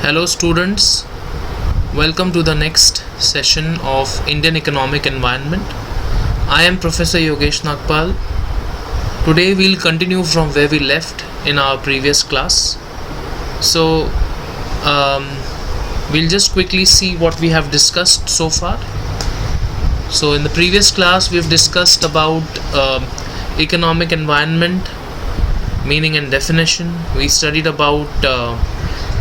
Hello students, welcome to the next session of Indian Economic Environment. I am Professor Yogesh Nagpal. Today we'll continue from where we left in our previous class. So we'll just quickly see what we have discussed so far. So in the previous class we've discussed about economic environment, meaning and definition. We studied about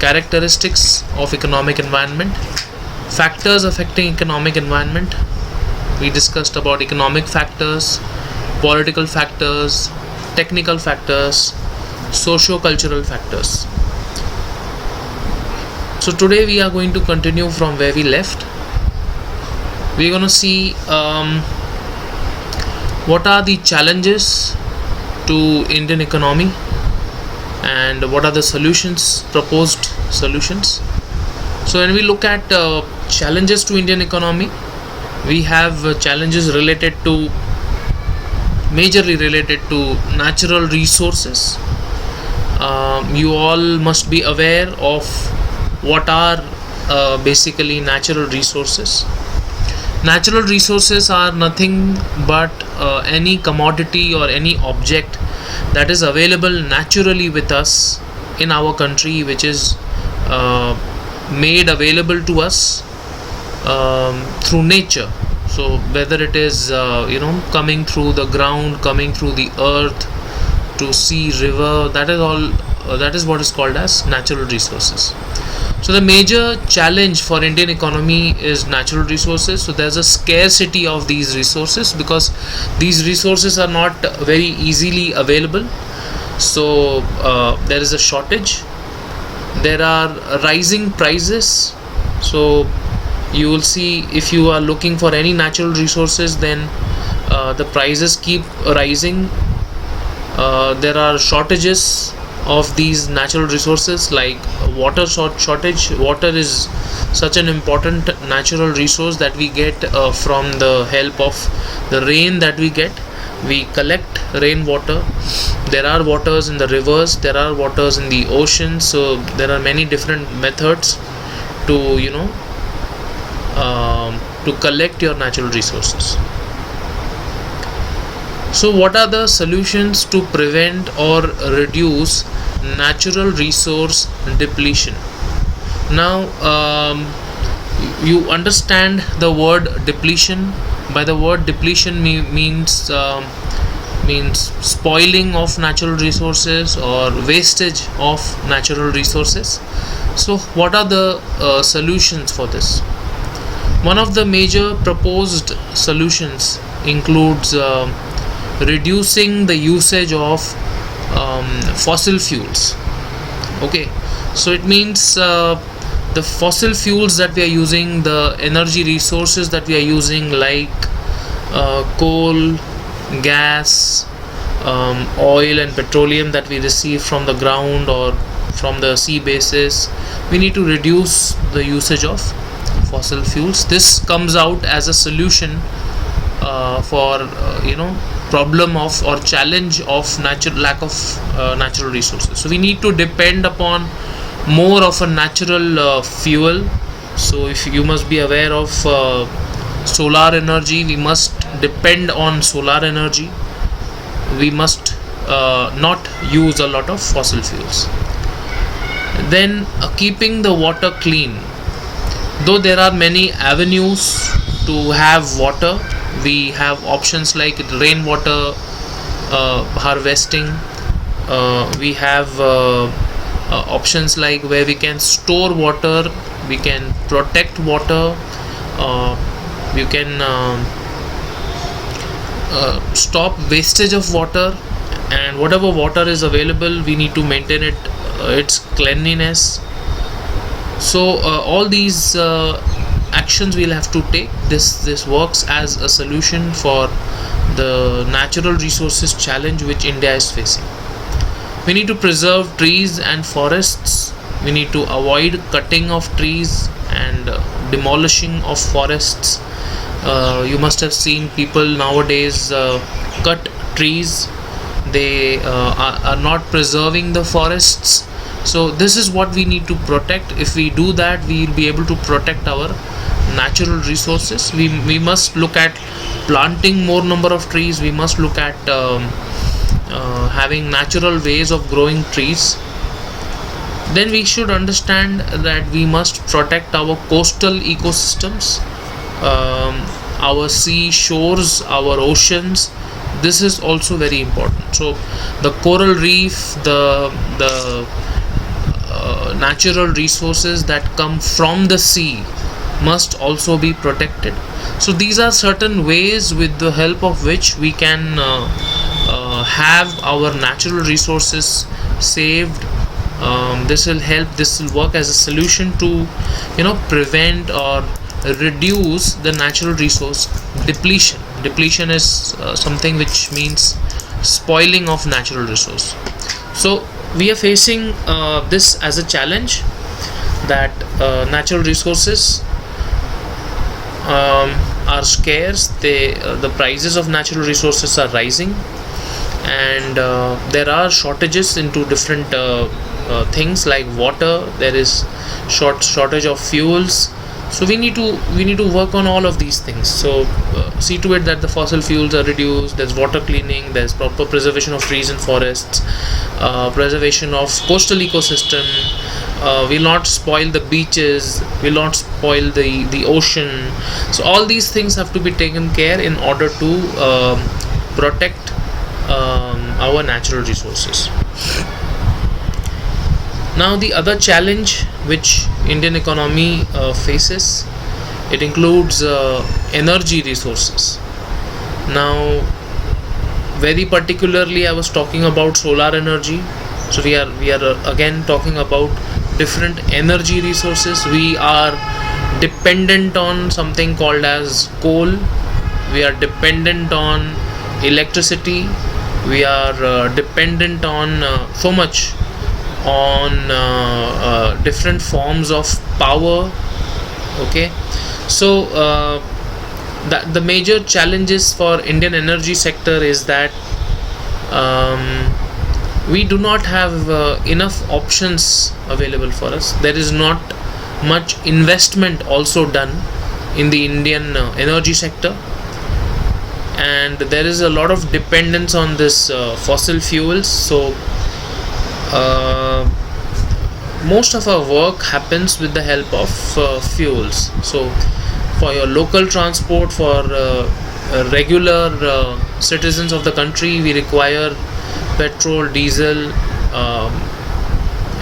characteristics of economic environment, factors affecting economic environment. We discussed about economic factors, political factors, technical factors, socio-cultural factors. So today we are going to continue from where we left. We're going to see what are the challenges to Indian economy and what are the proposed solutions. So when we look at challenges to Indian economy, we have majorly related to natural resources. You all must be aware of what are basically natural resources. Natural resources are nothing but any commodity or any object that is available naturally with us in our country, which is made available to us through nature. So whether it is coming through the ground, coming through the earth, to sea, river, that is what is called as natural resources. So the major challenge for Indian economy is natural resources. So there's a scarcity of these resources because these resources are not very easily available. So there is a shortage. There are rising prices. So you will see, if you are looking for any natural resources, then the prices keep rising. There are shortages of these natural resources, like water shortage. Water is such an important natural resource that we get from the help of the rain that we get. We collect rainwater. There are waters in the rivers, there are waters in the oceans. So there are many different methods to to collect your natural resources. So what are the solutions to prevent or reduce natural resource depletion? Now you understand the word depletion. By the word depletion means spoiling of natural resources or wastage of natural resources. So what are the solutions for this? One of the major proposed solutions includes reducing the usage of fossil fuels. Okay, so it means the fossil fuels that we are using, the energy resources that we are using, like coal, gas, oil and petroleum that we receive from the ground or from the sea bases. We need to reduce the usage of fossil fuels. This comes out as a solution for problem of or challenge of lack of natural resources. So we need to depend upon more of a natural fuel. So if you must be aware of solar energy, we must depend on solar energy. We must not use a lot of fossil fuels. Then keeping the water clean. Though there are many avenues to have water, we have options like rainwater harvesting. We have options like where we can store water, we can protect water, you can stop wastage of water, and whatever water is available, we need to maintain its cleanliness. So all these actions we'll have to take. This works as a solution for the natural resources challenge which India is facing. We need to preserve trees and forests. We need to avoid cutting of trees and demolishing of forests. You must have seen people nowadays cut trees. They are not preserving the forests. So this is what we need to protect. If we do that, we will be able to protect our natural resources. We must look at planting more number of trees. We must look at having natural ways of growing trees. Then we should understand that we must protect our coastal ecosystems, our sea shores, our oceans. This is also very important. So the coral reef, the natural resources that come from the sea must also be protected. So these are certain ways with the help of which we can have our natural resources saved. This will help, this will work as a solution to prevent or reduce the natural resource depletion. Depletion is something which means spoiling of natural resource. So we are facing this as a challenge, that natural resources are scarce. The prices of natural resources are rising, and there are shortages into different things like water. There is shortage of fuels. So we need to work on all of these things. So see to it that the fossil fuels are reduced. There's water cleaning, there's proper preservation of trees and forests, preservation of coastal ecosystem. Will not spoil the beaches, will not spoil the ocean. So all these things have to be taken care in order to protect our natural resources. Now the other challenge which Indian economy faces, it includes energy resources. Now very particularly I was talking about solar energy. So we are again talking about different energy resources. We are dependent on something called as coal. We are dependent on electricity. We are dependent on so much on different forms of power. Okay, so that the major challenges for Indian energy sector is that we do not have enough options available for us. There is not much investment also done in the Indian energy sector, and there is a lot of dependence on this fossil fuels. So most of our work happens with the help of fuels. So for your local transport, for regular citizens of the country, we require petrol, diesel,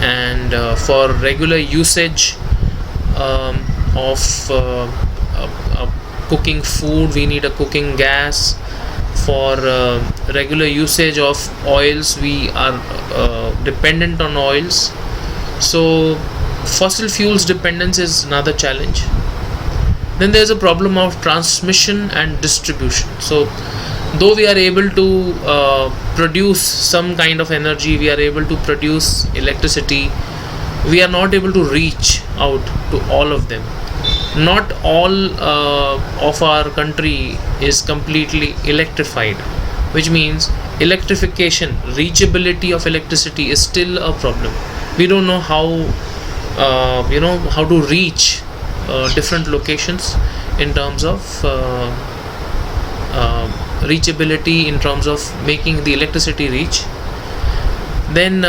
and for regular usage of cooking food, we need a cooking gas. For regular usage of oils, we are dependent on oils. So fossil fuels dependence is another challenge. Then there's a problem of transmission and distribution. So though we are able to produce some kind of energy, we are able to produce electricity, we are not able to reach out to all of them. Not all of our country is completely electrified, which means electrification, reachability of electricity is still a problem. We don't know how how to reach different locations in terms of reachability, in terms of making the electricity reach. Then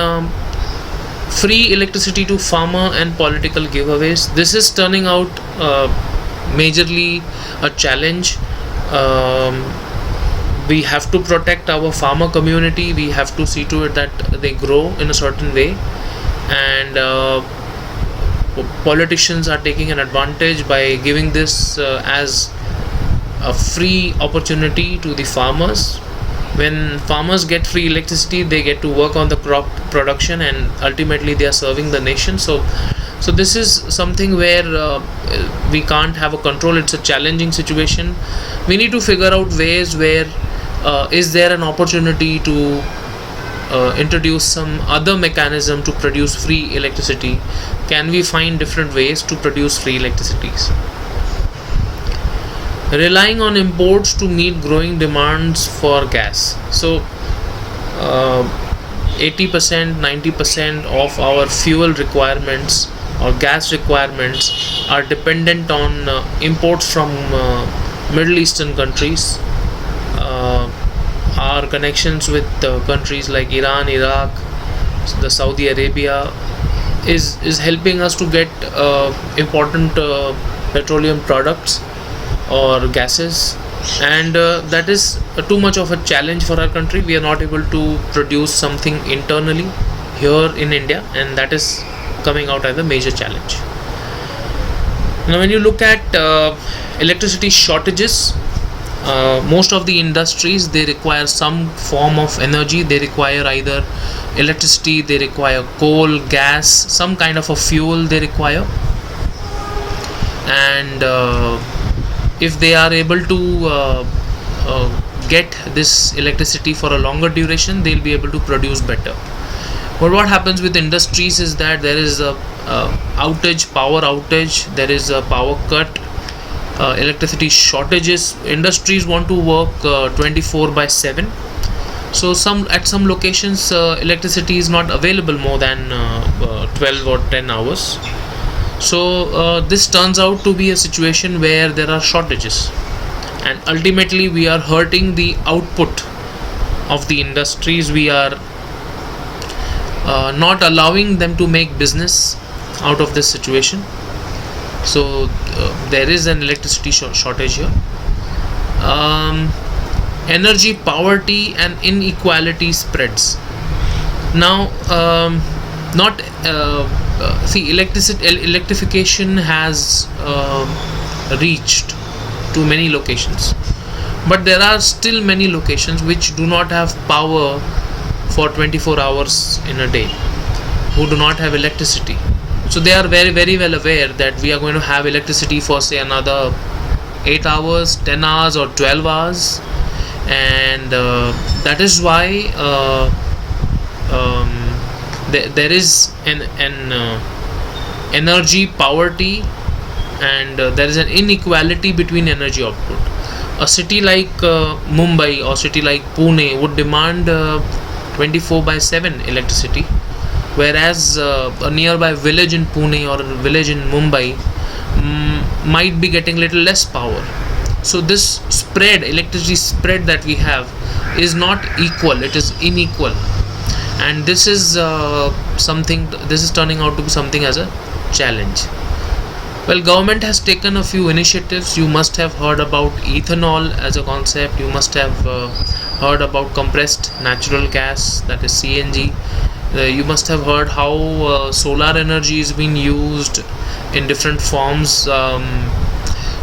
free electricity to farmer and political giveaways. This is turning out majorly a challenge. We have to protect our farmer community. We have to see to it that they grow in a certain way, and politicians are taking an advantage by giving this as a free opportunity to the farmers. When farmers get free electricity, they get to work on the crop production, and ultimately they are serving the nation. So this is something where we can't have a control. It's a challenging situation. We need to figure out ways where is there an opportunity to introduce some other mechanism to produce free electricity. Can we find different ways to produce free electricities? Relying on imports to meet growing demands for gas. So 80%, 90% of our fuel requirements or gas requirements are dependent on imports from Middle Eastern countries. Our connections with countries like Iran, Iraq, the Saudi Arabia is helping us to get important petroleum products or gases, and that is too much of a challenge for our country. We are not able to produce something internally here in India, and that is coming out as a major challenge. Now when you look at electricity shortages, most of the industries, they require some form of energy. They require either electricity, they require coal, gas, some kind of a fuel they require, and if they are able to get this electricity for a longer duration, they'll be able to produce better. But what happens with industries is that there is a power outage, there is a power cut, electricity shortages. Industries want to work 24/7, so at some locations electricity is not available more than 12 or 10 hours. So this turns out to be a situation where there are shortages, and ultimately we are hurting the output of the industries. We are not allowing them to make business out of this situation. So there is an electricity shortage here. Energy poverty and inequality spreads. Now not see, electrification has reached to many locations, but there are still many locations which do not have power for 24 hours in a day, who do not have electricity. So they are very, very well aware that we are going to have electricity for say another 8 hours, 10 hours or 12 hours, and that is why there is an energy poverty, and there is an inequality between energy output. A city like Mumbai or city like Pune would demand 24/7 electricity, whereas a nearby village in Pune or a village in Mumbai might be getting little less power. So this electricity spread that we have is not equal, it is unequal, and this is turning out to be something as a challenge. Well, government has taken a few initiatives. You must have heard about ethanol as a concept. You must have heard about compressed natural gas, that is CNG. You must have heard how solar energy is being used in different forms.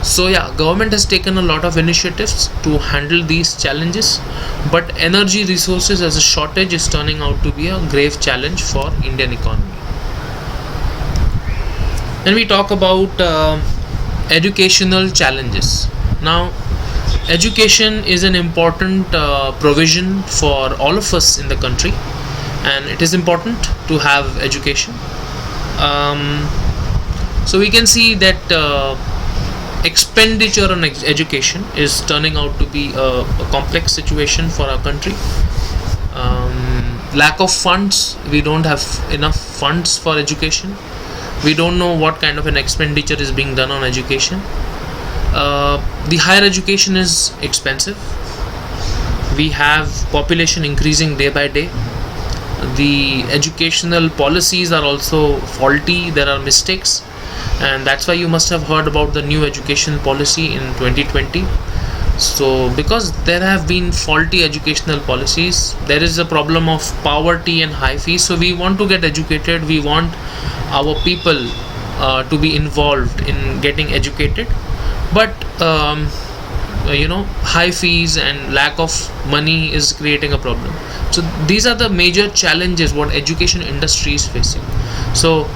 So yeah, government has taken a lot of initiatives to handle these challenges, but energy resources as a shortage is turning out to be a grave challenge for Indian economy. Then we talk about educational challenges. Now, education is an important provision for all of us in the country, and it is important to have education. So we can see that expenditure on education is turning out to be a complex situation for our country. Lack of funds, we don't have enough funds for education. We don't know what kind of an expenditure is being done on education. The higher education is expensive. We have population increasing day by day. The educational policies are also faulty. There are mistakes, and that's why you must have heard about the new education policy in 2020. So because there have been faulty educational policies, there is a problem of poverty and high fees. So we want to get educated, we want our people to be involved in getting educated, but high fees and lack of money is creating a problem. So these are the major challenges what education industry is facing. So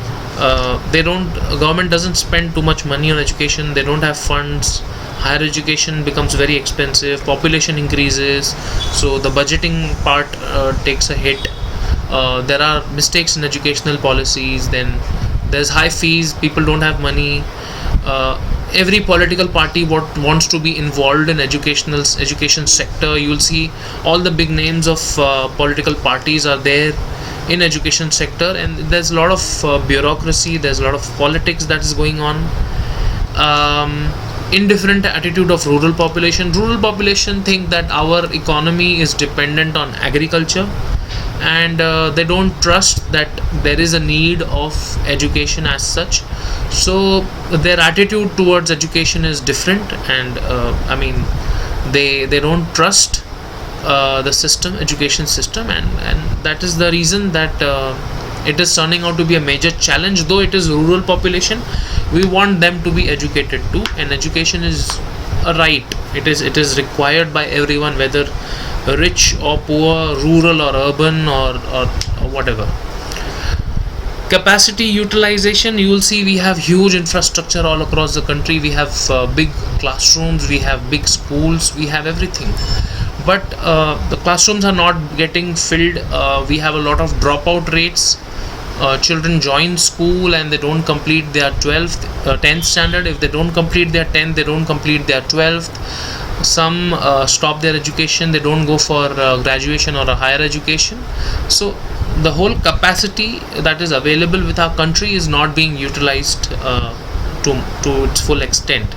government doesn't spend too much money on education. They don't have funds. Higher education becomes very expensive. Population increases, so the budgeting part takes a hit. There are mistakes in educational policies. Then there's high fees. People don't have money. every political party wants to be involved in education sector. You will see all the big names of political parties are there in education sector, and there's a lot of bureaucracy, there's a lot of politics that is going on. Indifferent attitude of rural population think that our economy is dependent on agriculture, and they don't trust that there is a need of education as such. So their attitude towards education is different, and they don't trust the education system, and that is the reason that it is turning out to be a major challenge. Though it is rural population, we want them to be educated too, and education is a right. It is required by everyone, whether rich or poor, rural or urban, or whatever. Capacity utilization, you will see we have huge infrastructure all across the country. We have big classrooms, we have big schools, we have everything, but the classrooms are not getting filled. We have a lot of dropout rates. Children join school and they don't complete their 10th standard. If they don't complete their 10th, they don't complete their 12th. Some stop their education, they don't go for graduation or a higher education. So the whole capacity that is available with our country is not being utilized to its full extent.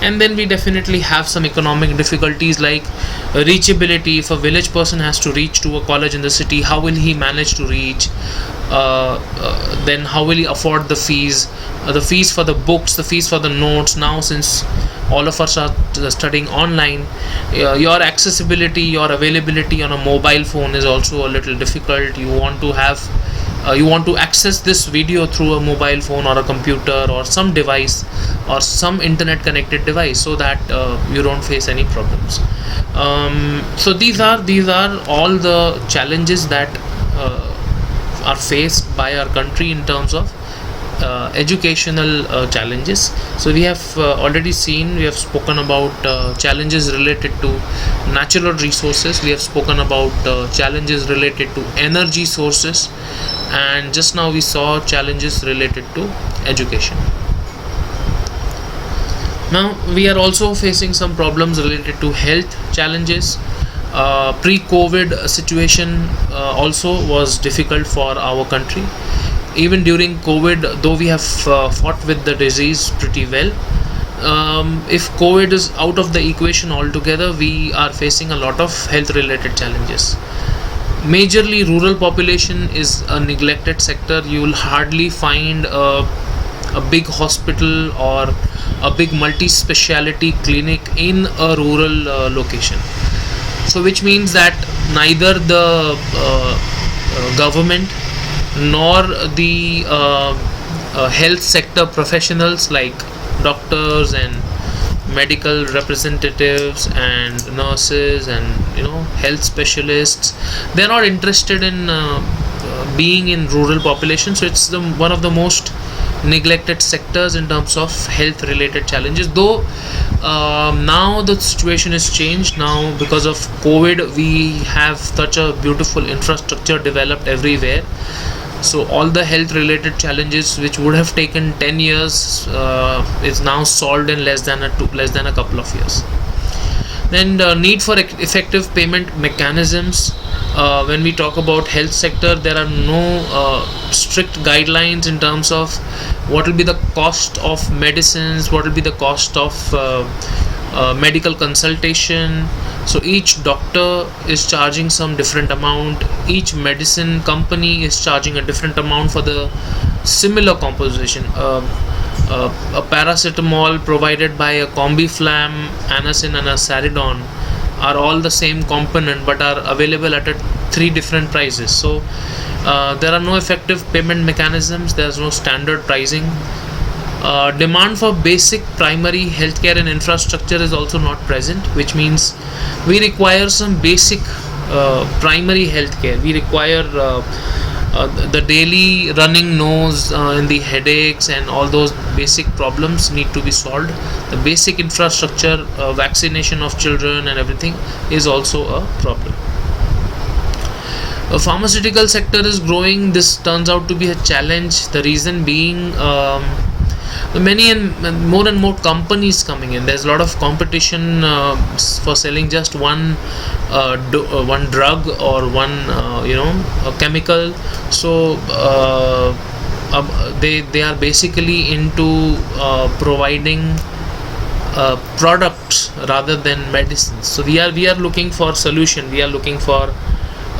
And then we definitely have some economic difficulties, like reachability. If a village person has to reach to a college in the city, how will he manage to reach? Then how will he afford the fees for the books, the fees for the notes? Now, since all of us are studying online, your accessibility, your availability on a mobile phone is also a little difficult. You want to access this video through a mobile phone or a computer or some device or some internet connected device, so that you don't face any problems. So these are all the challenges that are faced by our country in terms of educational challenges. So we have already seen, we have spoken about challenges related to natural resources, we have spoken about challenges related to energy sources, and just now we saw challenges related to education. Now we are also facing some problems related to health challenges. Pre-COVID situation also was difficult for our country. Even during COVID, though we have fought with the disease pretty well, if COVID is out of the equation altogether, we are facing a lot of health related challenges. Majorly rural population is a neglected sector. You will hardly find a big hospital or a big multi-speciality clinic in a rural location. So which means that neither the government nor the health sector professionals like doctors and medical representatives and nurses and health specialists, they're not interested in being in rural population. So it's one of the most neglected sectors in terms of health related challenges. Though now the situation is changed. Now because of COVID, we have such a beautiful infrastructure developed everywhere. So all the health related challenges which would have taken 10 years is now solved in less than a couple of years. Then the need for effective payment mechanisms. When we talk about health sector, there are no strict guidelines in terms of what will be the cost of medicines, what will be the cost of medical consultation. So each doctor is charging some different amount, each medicine company is charging a different amount for the similar composition. A paracetamol provided by a Combiflam, Anacin and a Saridon are all the same component but are available at 3 different prices. So there are no effective payment mechanisms, there is no standard pricing. Demand for basic primary healthcare and infrastructure is also not present, which means we require some basic primary healthcare. We require the daily running nose and the headaches and all those basic problems need to be solved. The basic infrastructure, vaccination of children and everything is also a problem. The pharmaceutical sector is growing. This turns out to be a challenge. The reason being Many and more companies coming in. There's a lot of competition for selling just one drug or one a chemical. So they are basically into providing products rather than medicines. So we are looking for solution, we are looking for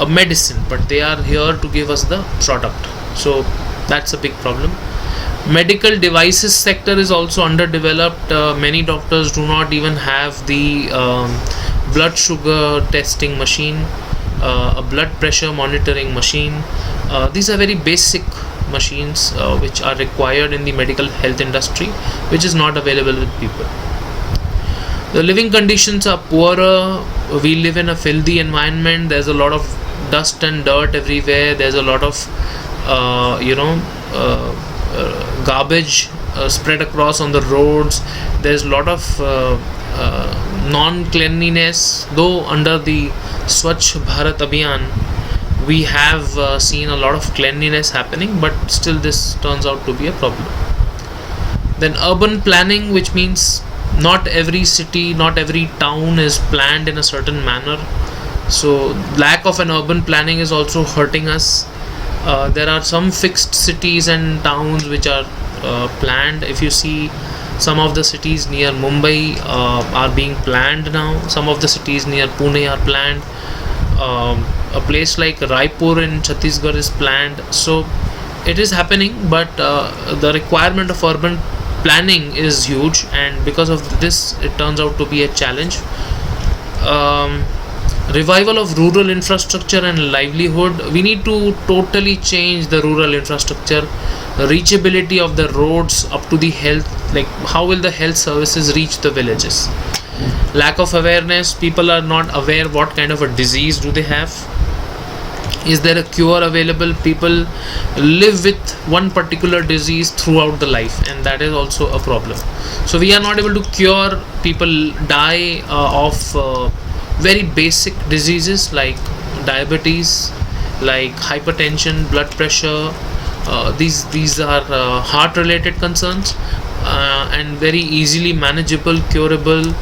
a medicine, but they are here to give us the product. So that's a big problem. Medical devices sector is also underdeveloped. Many doctors do not even have the blood sugar testing machine, a blood pressure monitoring machine. These are very basic machines which are required in the medical health industry, which is not available with people. The living conditions are poorer. We live in a filthy environment. There's a lot of dust and dirt everywhere. There's a lot of garbage spread across on the roads. There's a lot of non-cleanliness. Though under the Swachh Bharat Abhiyan we have seen a lot of cleanliness happening, but still this turns out to be a problem. Then urban planning, which means not every city, not every town is planned in a certain manner. So lack of an urban planning is also hurting us. There are some fixed cities and towns which are planned. If you see, some of the cities near Mumbai are being planned now. Some of the cities near Pune are planned. A place like Raipur in Chhattisgarh is planned. So it is happening, but the requirement of urban planning is huge, and because of this it turns out to be a challenge. Revival of rural infrastructure and livelihood. We need to totally change the rural infrastructure, the reachability of the roads up to the health, like how will the health services reach the villages. Lack of awareness, people are not aware what kind of a disease do they have. Is there a cure available? People live with one particular disease throughout the life, and that is also a problem. So we are not able to cure. People die of very basic diseases like diabetes, like hypertension, blood pressure. These are heart related concerns, and very easily manageable, curable,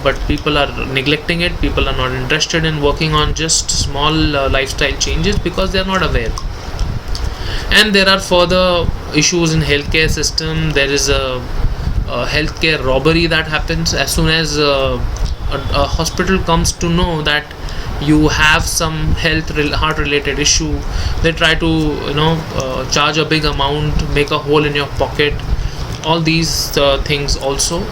but people are neglecting it. People are not interested in working on just small lifestyle changes because they are not aware. And there are further issues in healthcare system. There is a healthcare robbery that happens as soon as a hospital comes to know that you have some heart related issue. They try to charge a big amount, make a hole in your pocket. All these things also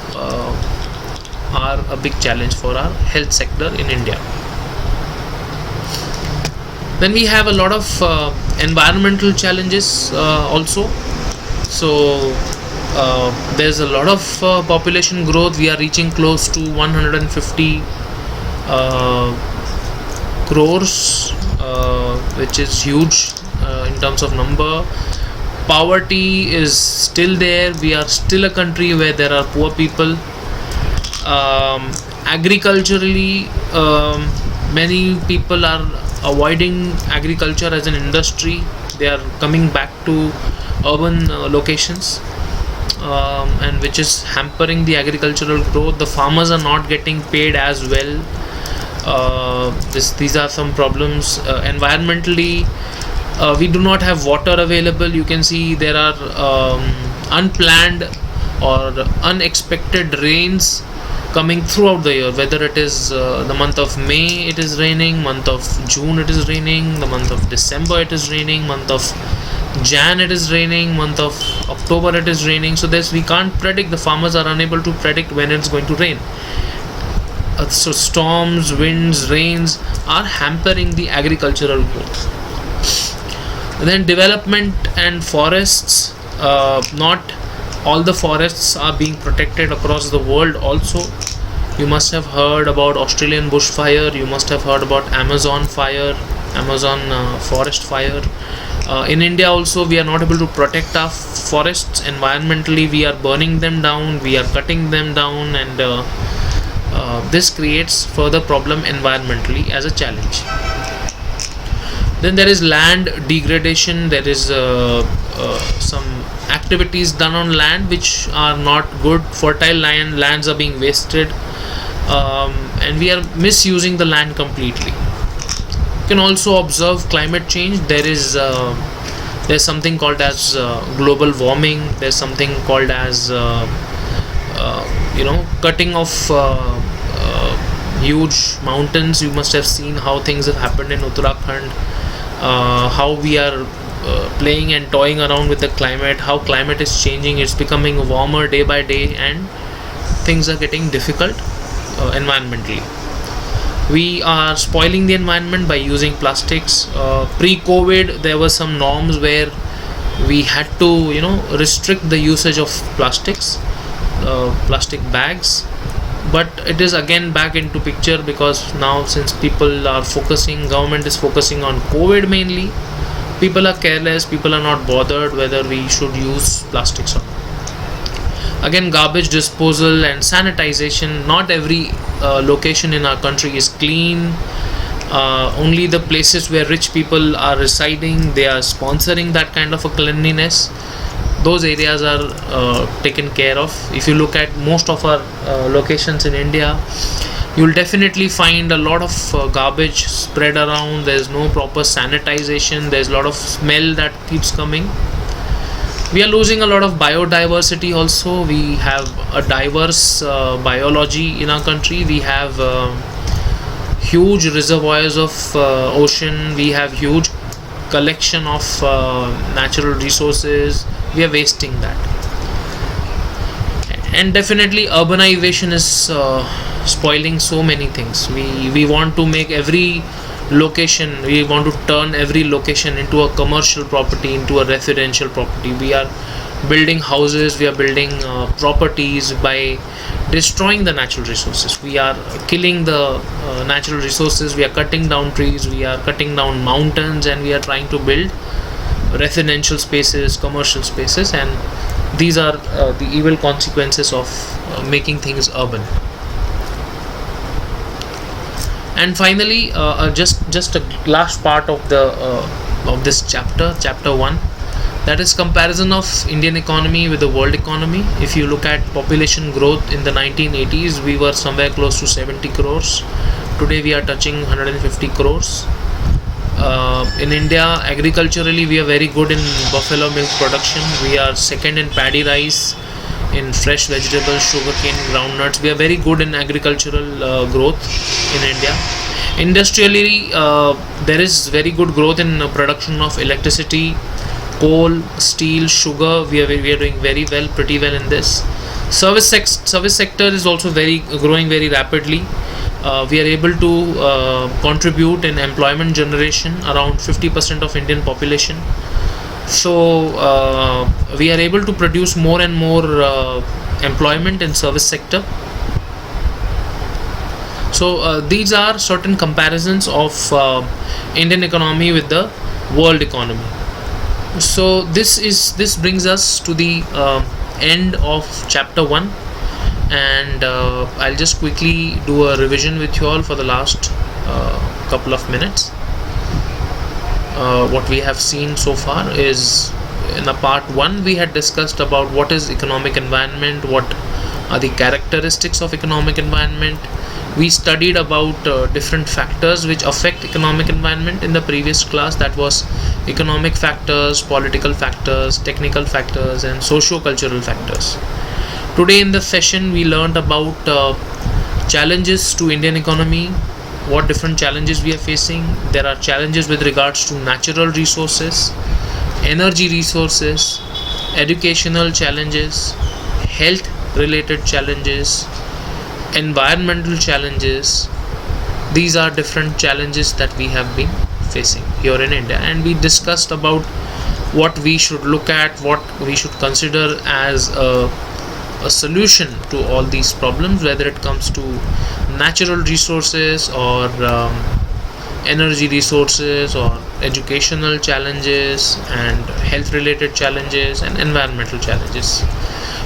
are a big challenge for our health sector in India. Then we have a lot of environmental challenges also. So there's a lot of population growth. We are reaching close to 150 crores, which is huge in terms of number. Poverty is still there. We are still a country where there are poor people. Agriculturally, many people are avoiding agriculture as an industry. They are coming back to urban locations, and which is hampering the agricultural growth. The farmers are not getting paid as well. These are some problems. Environmentally, we do not have water available. You can see there are unplanned or unexpected rains coming throughout the year, whether it is the month of May it is raining, month of June it is raining, the month of December it is raining, month of Jan it is raining, month of October it is raining. So we can't predict. The farmers are unable to predict when it's going to rain. So storms, winds, rains are hampering the agricultural growth. And then development and forests. Not all the forests are being protected across the world also. You must have heard about Australian bushfire. You must have heard about Amazon fire, Amazon forest fire. In India also, we are not able to protect our forests. Environmentally, we are burning them down, we are cutting them down, and this creates further problem environmentally as a challenge. Then there is land degradation. There is some activities done on land which are not good. Fertile lands are being wasted, and we are misusing the land completely. You can also observe climate change. There's something called as global warming. There's something called as cutting of huge mountains. You must have seen how things have happened in Uttarakhand, how we are playing and toying around with the climate, how climate is changing. It's becoming warmer day by day, and things are getting difficult environmentally. We are spoiling the environment by using plastics. Pre-COVID, there were some norms where we had to restrict the usage of plastic bags, but it is again back into picture, because now, since government is focusing on COVID mainly, people are careless, people are not bothered whether we should use plastics or not. Again, garbage disposal and sanitization. Not every location in our country is clean. Only the places where rich people are residing, they are sponsoring that kind of a cleanliness. Those areas are taken care of. If you look at most of our locations in India, you will definitely find a lot of garbage spread around. There's no proper sanitization. There's a lot of smell that keeps coming. We are losing a lot of biodiversity also. We have a diverse biology in our country. We have huge reservoirs of ocean. We have huge collection of natural resources. We are wasting that. And definitely urbanization is spoiling so many things. We want to make every location, we want to turn every location into a commercial property, into a residential property. We are building houses, we are building properties by destroying the natural resources. We are killing the natural resources. We are cutting down trees, we are cutting down mountains, and we are trying to build residential spaces, commercial spaces, and these are the evil consequences of making things urban. And finally, just a last part of this chapter 1, that is comparison of Indian economy with the world economy. If you look at population growth in the 1980s, we were somewhere close to 70 crores. Today we are touching 150 crores. In India, agriculturally, we are very good in buffalo milk production. We are second in paddy rice, in fresh vegetables, sugarcane, groundnuts. We are very good in agricultural growth in India. Industrially, there is very good growth in production of electricity, coal, steel, sugar. We are doing very well, pretty well in this. Service sector is also growing very rapidly. We are able to contribute in employment generation, around 50% of Indian population. So we are able to produce more and more employment in service sector. So these are certain comparisons of Indian economy with the world economy. So this brings us to the end of chapter 1, and I'll just quickly do a revision with you all for the last couple of minutes. What we have seen so far is, in a part 1 we had discussed about what is economic environment, what are the characteristics of economic environment. We studied about different factors which affect economic environment in the previous class. That was economic factors, political factors, technical factors, and socio-cultural factors. Today in the session we learned about challenges to Indian economy, what different challenges we are facing. There are challenges with regards to natural resources, energy resources, educational challenges, health related challenges, environmental challenges. These are different challenges that we have been facing here in India, and we discussed about what we should look at, what we should consider as a solution to all these problems, whether it comes to natural resources or energy resources, or educational challenges and health related challenges and environmental challenges.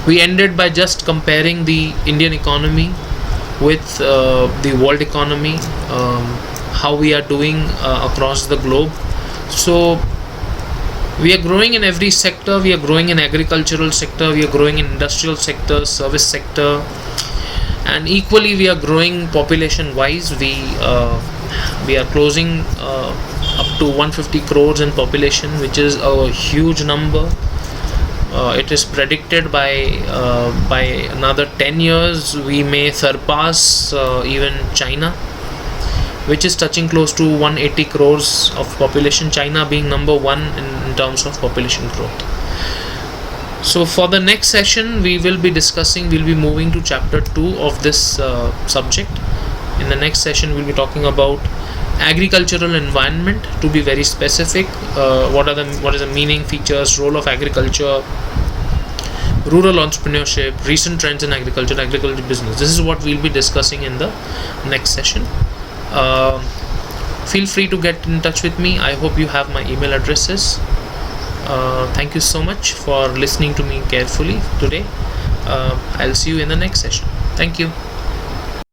We ended by just comparing the Indian economy with the world economy, how we are doing across the globe. So We are growing in every sector. We are growing in agricultural sector, we are growing in industrial sector, service sector, and equally we are growing population wise. We are closing up to 150 crores in population, which is a huge number. It is predicted by another 10 years we may surpass even China, which is touching close to 180 crores of population, China being number one in terms of population growth. So for the next session we'll be moving to chapter 2 of this subject. In the next session we'll be talking about agricultural environment, to be very specific. What is the meaning, features, role of agriculture, rural entrepreneurship, recent trends in agriculture business. This is what we'll be discussing in the next session. Feel free to get in touch with me. I hope you have my email addresses. Thank you so much for listening to me carefully today. I'll see you in the next session. Thank you.